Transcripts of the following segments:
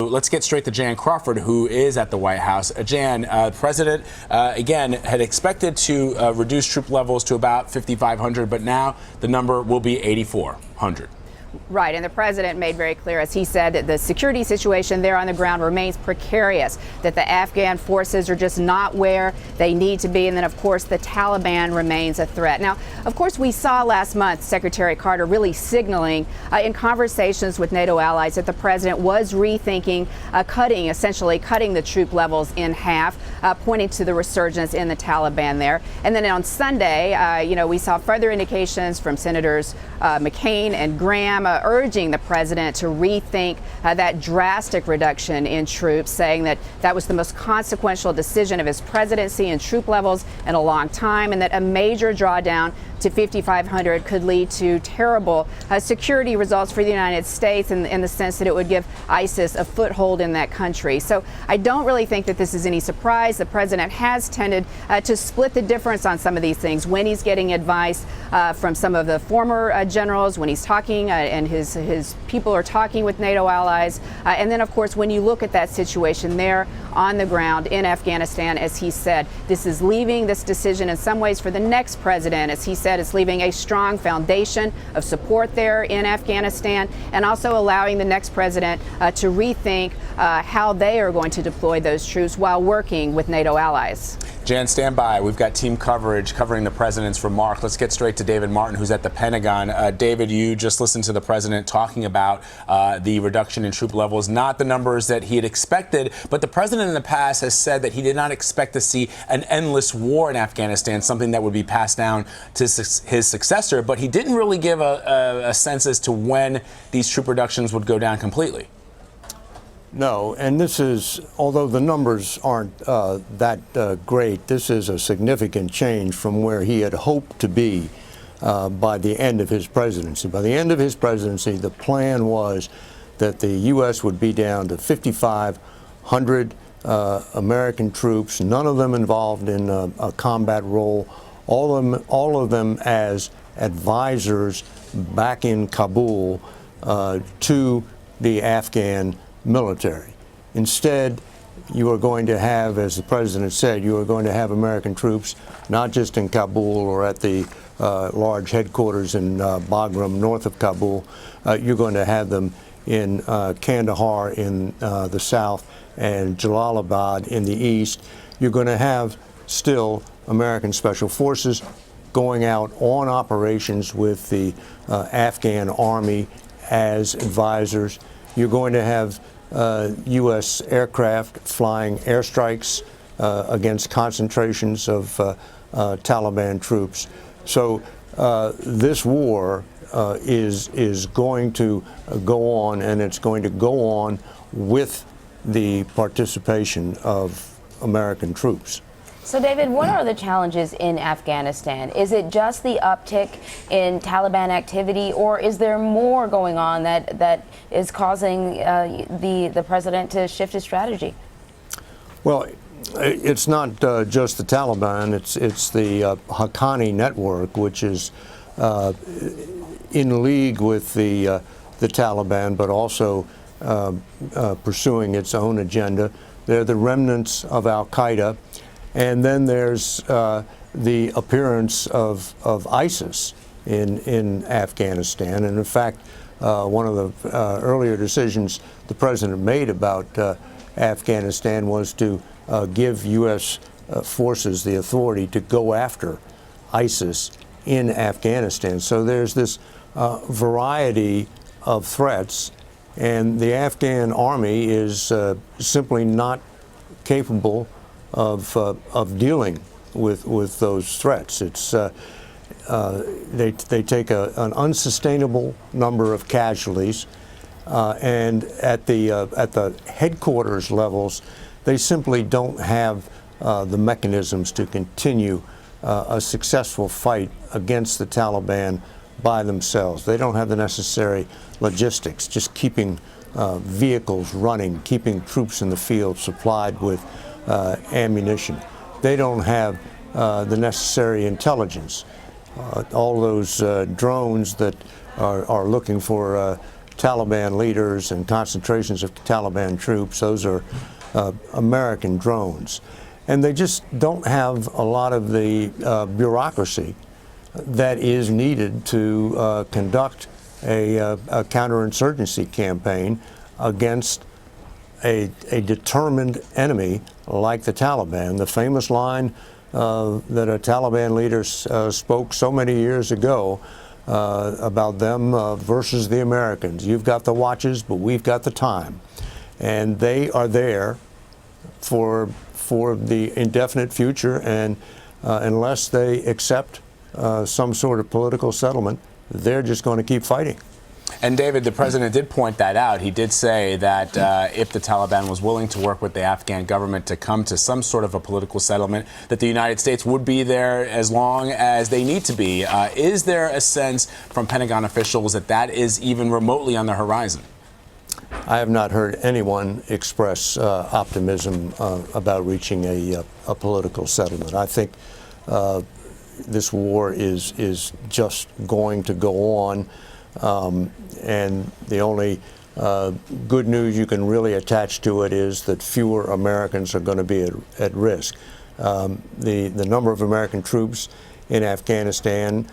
let's get straight to Jan Crawford, who is at the White House. Jan, the president, again, had expected to reduce troop levels to about 5,500, but now the number will be 8,400. Right, and the president made very clear, as he said, that the security situation there on the ground remains precarious, that the Afghan forces are just not where they need to be, and then, of course, the Taliban remains a threat. Now, of course, we saw last month Secretary Carter really signaling in conversations with NATO allies that the president was rethinking essentially cutting the troop levels in half, pointing to the resurgence in the Taliban there. And then on Sunday, we saw further indications from Senators McCain and Graham urging the president to rethink that drastic reduction in troops, saying that that was the most consequential decision of his presidency in troop levels in a long time, and that a major drawdown to 5,500 could lead to terrible security results for the United States in the sense that it would give ISIS a foothold in that country. So I don't really think that this is any surprise. The president has tended to split the difference on some of these things when he's getting advice from some of the former generals, when he's talking and his people are talking with NATO allies. And then, of course, when you look at that situation there on the ground in Afghanistan, as he said, this is leaving this decision in some ways for the next president. As he said, it's leaving a strong foundation of support there in Afghanistan, and also allowing the next president to rethink how they are going to deploy those troops while working with NATO allies. Jan, stand by. We've got team coverage covering the president's remark. Let's get straight to David Martin, who's at the Pentagon. David, you just listened to the president talking about the reduction in troop levels, not the numbers that he had expected, but the president in the past has said that he did not expect to see an endless war in Afghanistan, something that would be passed down to his successor, but he didn't really give a sense as to when these troop reductions would go down completely. No, and this is, although the numbers aren't that great, this is a significant change from where he had hoped to be by the end of his presidency. By the end of his presidency, the plan was that the U.S. would be down to 5,500 American troops, none of them involved in a combat role, all of them as advisors back in Kabul to the Afghan military. Instead, you are going to have, as the president said, you are going to have American troops not just in Kabul or at the large headquarters in Bagram, north of Kabul. You're going to have them in Kandahar in the south and Jalalabad in the east. You're going to have still American Special Forces going out on operations with the Afghan Army as advisors. You're going to have U.S. aircraft flying airstrikes against concentrations of Taliban troops. So this war is going to go on, and it's going to go on with the participation of American troops. So, David, what are the challenges in Afghanistan? Is it just the uptick in Taliban activity, or is there more going on that is causing the president to shift his strategy? Well, it's not just the Taliban. It's the Haqqani network, which is in league with the Taliban, but also pursuing its own agenda. They're the remnants of Al-Qaeda. And then there's the appearance of ISIS in Afghanistan. And in fact, one of the earlier decisions the president made about Afghanistan was to give U.S. forces the authority to go after ISIS in Afghanistan. So there's this variety of threats, and the Afghan army is simply not capable of dealing with those threats. It's they take an unsustainable number of casualties, and at the headquarters levels, they simply don't have the mechanisms to continue a successful fight against the Taliban by themselves. They don't have the necessary logistics, just keeping vehicles running, keeping troops in the field supplied with ammunition. They don't have the necessary intelligence. All those drones that are looking for Taliban leaders and concentrations of Taliban troops. Those are American drones. And they just don't have a lot of the bureaucracy that is needed to conduct a counterinsurgency campaign against a determined enemy like the Taliban. The famous line that a Taliban leader spoke so many years ago about them versus the Americans. You've got the watches, but we've got the time. And they are there for the indefinite future, and unless they accept some sort of political settlement, they're just going to keep fighting. And David, the president did point that out. He did say that if the Taliban was willing to work with the Afghan government to come to some sort of a political settlement, that the United States would be there as long as they need to be. Is there a sense from Pentagon officials that that is even remotely on the horizon? I have not heard anyone express optimism about reaching a political settlement. I think this war is just going to go on. And the only good news you can really attach to it is that fewer Americans are going to be at risk. The number of American troops in Afghanistan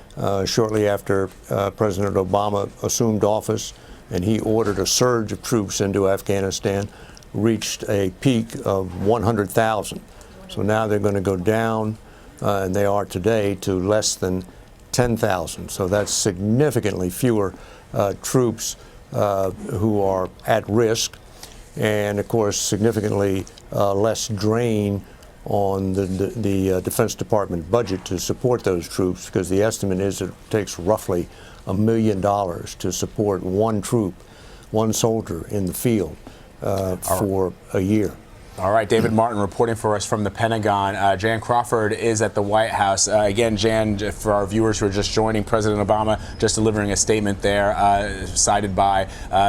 shortly after President Obama assumed office and he ordered a surge of troops into Afghanistan reached a peak of 100,000. So now they're going to go down, and they are today, to less than 10,000. So that's significantly fewer troops who are at risk, and of course significantly less drain on the Defense Department budget to support those troops, because the estimate is it takes roughly $1 million to support one troop, one soldier in the field for a year. All right, David Martin reporting for us from the Pentagon. Jan Crawford is at the White House. Again, Jan, for our viewers who are just joining, President Obama just delivering a statement there, cited by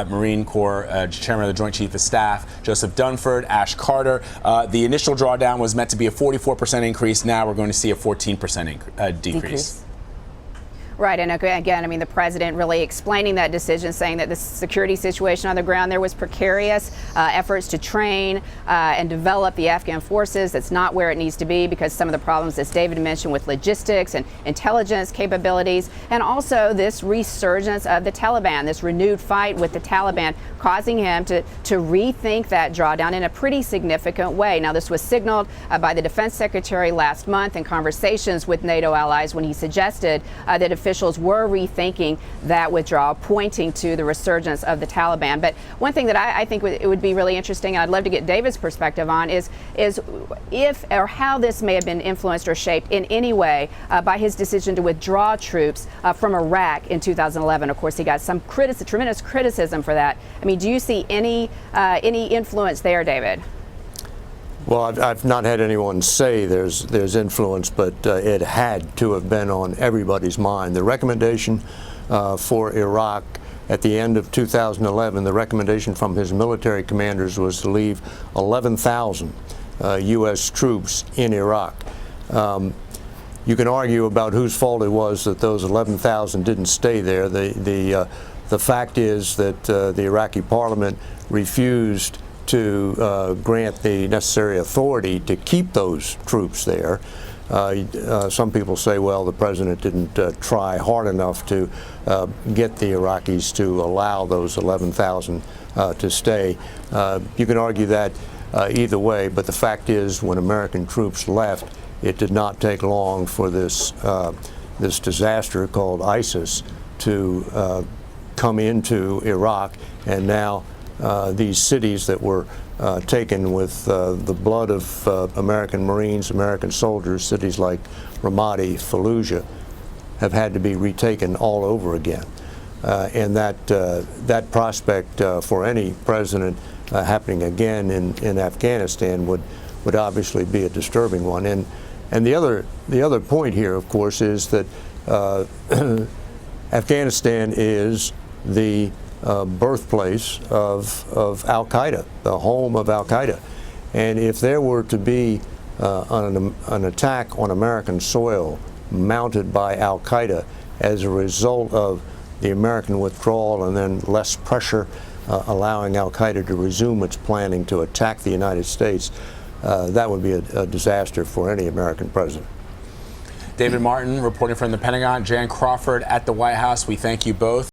Marine Corps Chairman of the Joint Chief of Staff, Joseph Dunford, Ash Carter. The initial drawdown was meant to be a 44% increase. Now we're going to see a 14% decrease. Right, and again, I mean, the president really explaining that decision, saying that the security situation on the ground there was precarious, efforts to train and develop the Afghan forces, that's not where it needs to be because some of the problems, as David mentioned, with logistics and intelligence capabilities, and also this resurgence of the Taliban, this renewed fight with the Taliban, causing him to rethink that drawdown in a pretty significant way. Now, this was signaled by the defense secretary last month in conversations with NATO allies when he suggested that officials were rethinking that withdrawal, pointing to the resurgence of the Taliban. But one thing that I think it would be really interesting, and I'd love to get David's perspective on, is if or how this may have been influenced or shaped in any way by his decision to withdraw troops from Iraq in 2011. Of course, he got some tremendous criticism for that. I mean, do you see any influence there, David? Well, I've not had anyone say there's influence, but it had to have been on everybody's mind. The recommendation for Iraq at the end of 2011, the recommendation from his military commanders was to leave 11,000 U.S. troops in Iraq. You can argue about whose fault it was that those 11,000 didn't stay there. The fact is that the Iraqi parliament refused to grant the necessary authority to keep those troops there. Some people say, well, the president didn't try hard enough to get the Iraqis to allow those 11,000 to stay. You can argue that either way, but the fact is when American troops left, it did not take long for this disaster called ISIS to come into Iraq, and now these cities that were taken with the blood of American Marines, American soldiers, cities like Ramadi, Fallujah, have had to be retaken all over again. And that prospect for any president happening again in Afghanistan would obviously be a disturbing one. And the other point here, of course, is that Afghanistan is the birthplace of Al-Qaeda, the home of Al-Qaeda. And if there were to be an attack on American soil mounted by Al-Qaeda as a result of the American withdrawal and then less pressure, allowing al-Qaeda to resume its planning to attack the United States, that would be a disaster for any American president. David Martin reporting from the Pentagon, Jan Crawford at the White House. We thank you both.